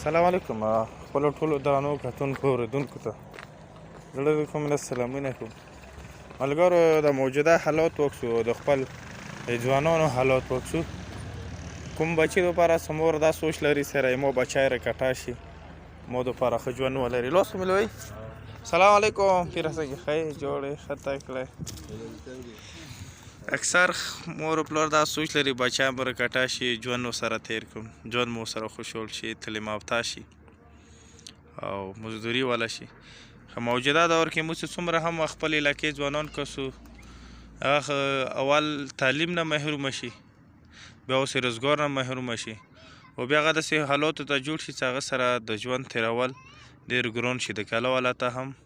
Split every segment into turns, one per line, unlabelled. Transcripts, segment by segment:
السلام علیکم خپلو ټولو درنو کتونکو اورېدونکو ته زړه د کوم نه سلامونه کوم ملګرو د موجوده حالات وکړو د خپل ځوانانو حالات وکړو کوم بچي دپاره سمور دا سوچ لري سره مو بچی راکټا شي مو دپاره ښه ژوند ولري لاس ومې سلام علیکم پیرسګي ښه جوړې ښه تکړه اکثر مور و پلار دا سوچ لري بچیان به راکټا شي ژوند ورسره تیر کړم ژوند مو سره خوشحال شي تعلیم یافته شي او مزدوري والا شي خو موجوده دور کې موږ څومره هم خپل علاقې ځوانان کسو هغه اول تعلیم نه محروم شي بیا اوس روزګار نه محروم شي او بیا هغه داسې حالاتو ته جوړ شي چې هغه سره د ژوند تیرول ډېر ګران شي د کلا والا ته هم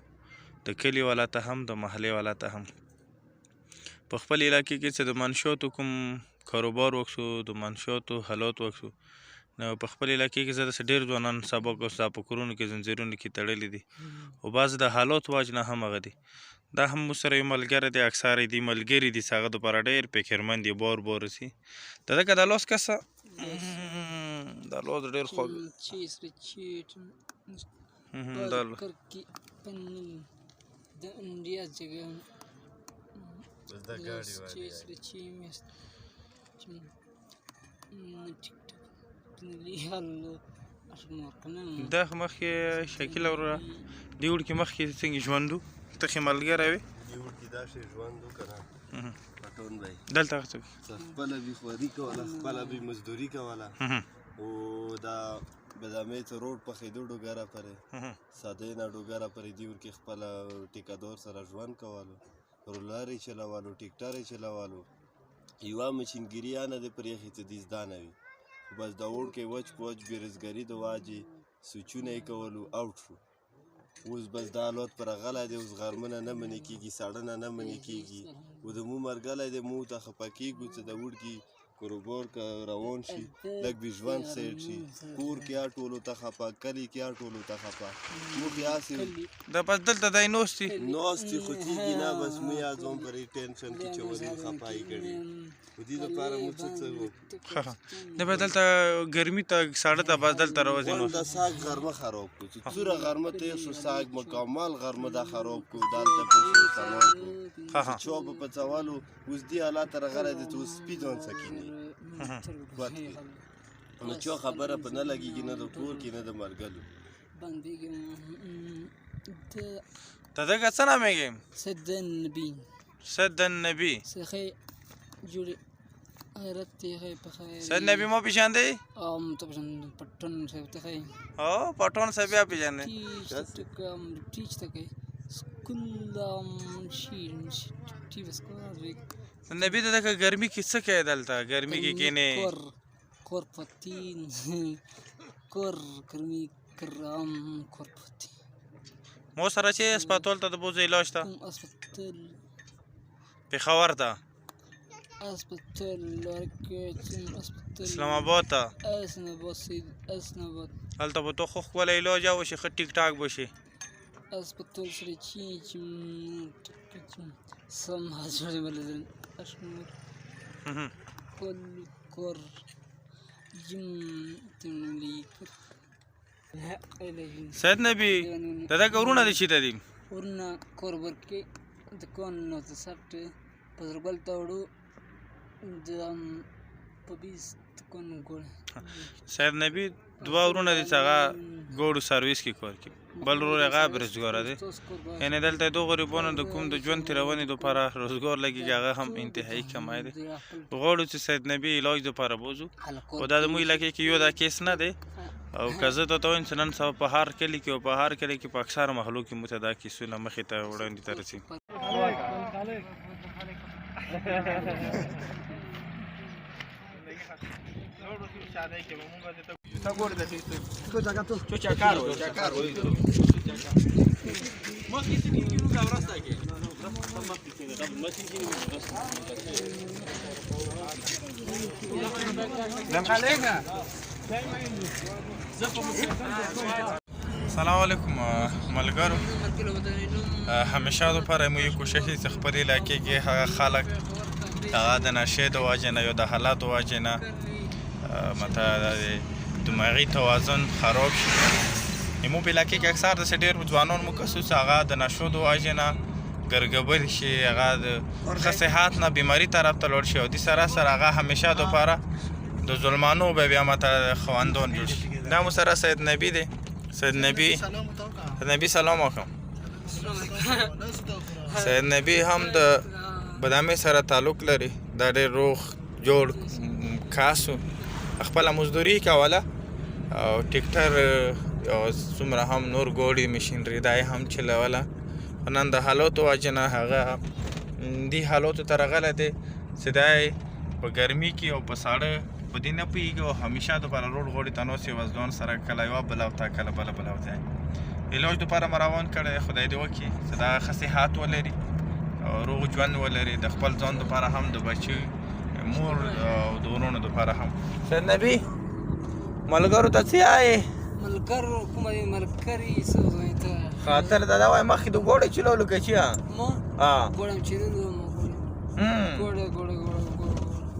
د کلي والا ته هم د محلې والا ته هم په خپل علاقې کې چې د منشیاتو کوم کاروبار وکړو د منشیاتو حالات وکړو نو په خپل علاقې کې زه داسې ډېر ځوانان سبق او ستا په کورونو کې زنځیرونو کې تړلي دي او بعض د حالاتو وجه نه هم هغه دي دا هم موږ سره یو ملګری دی اکثر دي ملګري دي چې هغه دپاره ډېر فکرمند دي بار بار رسي دلکه دا لاس کسه دا لاس ډېر خوږ دا مخکې شکیله وروره دې وړکې مخکې څنګه ژوند و ته ښې ملګری وې
دې وړکې داسې ژوند و که نه پټون دی
دلته څه
خپله بې خواري کوله خپله بې مزدوري کوله او دا بدامۍ ته روډ پخېدو ډوګره پرې سادې نه ډوګره پرې دې وړکې خپله ټیکهدار سره ژوند کولو رولر یې چلولو ټیکټر یې چلولو یوه مشینګیریانه دې پر یخې څه دې زده نه وي خو بس دا وړکې وچ په وچ بېروزګاري د واجې سوچونه یې کولو اوټ شو اوس بس دا حالات پر غلی دی اوس غرمنه نه منې کېږي سړنه نه منې کېږي او د مو مرګلی دی مو ته خفه کېږو چې د وړکي کاروبار که روان شي لږ به ژوند سیټ شي کور کې یا ټولو ته خفه کلي کې یا ټولو ته خفه موږ هسې
دا بس دلته دی ناستې
ناستې خو کېږي نه بس موږ یا ځان پرې ټینشن کې چولې خفایي کړي خو دې دپاره موږ څه
دا به دلته ګرمي ته ساړه ته بس دلته راوځي نو
دا ساګ غرمه خراب کړو چې څومره غرمه تېر شو ساګ مکمل غرمه دا خراب کړو دلته پوشو سلام کړو چا به په څولو اوس دې حالات ته راغلی دی چې اوس سپي ځان سکیني نو چا خبره په نه لګېږي نه د کور کې نه د ملګرو
ته دغه څه نامېږې سد النبي سید نبی مو پیژاندې او پټون صاحب بیا پیژاندې نبی ته دغه ګرمي کې څه کوې دلته ګرمي کې کښېنې مو سره چې اسپتال ته د بوځو علاج ته پېښور ته اسلام آباد ته هلته به تو خو ښکلی علاج وشي ښه ټیک ټاک به شي
اسپتال سره چې
سید نبی دغه ورونه دي چېرته دي
ورونه کور ورکې دکان نو ته سټ پزرګل ته وړو
سید نبی دوه ورونه دي چې هغه ګوړو سرویس کې کار کوي بل ورور هغه بېروزګاره دی یعنې دلته دو غریبانو د کوم د ژوند تېرونې دپاره روزګار لګېږي هغه هم انتهایي کمی دی غواړو چې سید نبی علاج دپاره بوځو خو دا زموږ علاقې کې یو دا کیس نه دی او که زه ته وایم چې نن سبا په هر کلي کې او په هر کلي کې په اکثره محلو کې موږ ته دا کیسونه مخې ته وړاندې ته رسي سلام علیکم ملګرو همیشه دپاره مو یو کوشش دی چې خپل علاقې کې هغه خلک هغه د نشې د وجې نه یا د حالاتو وجې نه مته دماغي توازن خراب شي مو په علاقې کې اکثر داسې ډېر ځوانان مو خصوص هغه د نشو د وجې نه ګرګبر شي هغه د ښه صحت نه بیماري طرف ته لوړ شي او د سره سره هغه همیشه دپاره د ظلمانو به بیا ماته خواندون جوړ شي دا مو سره سید نبی دی سید نبی سلام وکړم سید نبی هم د بدامې سره تعلق لري دا ډېر روغ جوړ کاسو خپله مزدوري کوله او ټیکټر او څومره هم نور ګوړي مشینري دا یې هم چلوله نن د حالاتو وجې نه هغه دې حالاتو ته راغلی دی چې دی په ګرمي کې او په ساړه په دې نه پوهېږي او همیشه دپاره روډ غوړي ته ناست یې وزدان سره کله یوه بلوته کله بله بلوته علاج دپاره مو روان کړی خدای دې وکړي چې دا ښه صحت ولري او روغ ژوند ولري د خپل ځان دپاره هم د بچي مور او د ورونو دپاره هم سید نبي ملګرو ته څه وایې
ملګرو کومه دی ملګري څه وایي ته
خاطر دا دا وایي مخکې د ګوړې چلولو که چیا
ما ګوړه چلولو ګوړه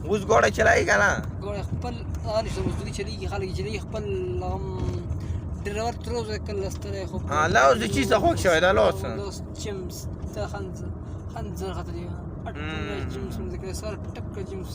اوس ګوړه چلایي که نه
ګوړه خپل هغه نشته مزدوري چلېږي خلک یې چلېږي خپل ډریور تر اوسه کله ستړی خو
لا اوس د چی څه خوښ شوی دا لاس
لاس جیمز ته خنزر خاطر یې جیمز مې ذکر سر ټک جیمز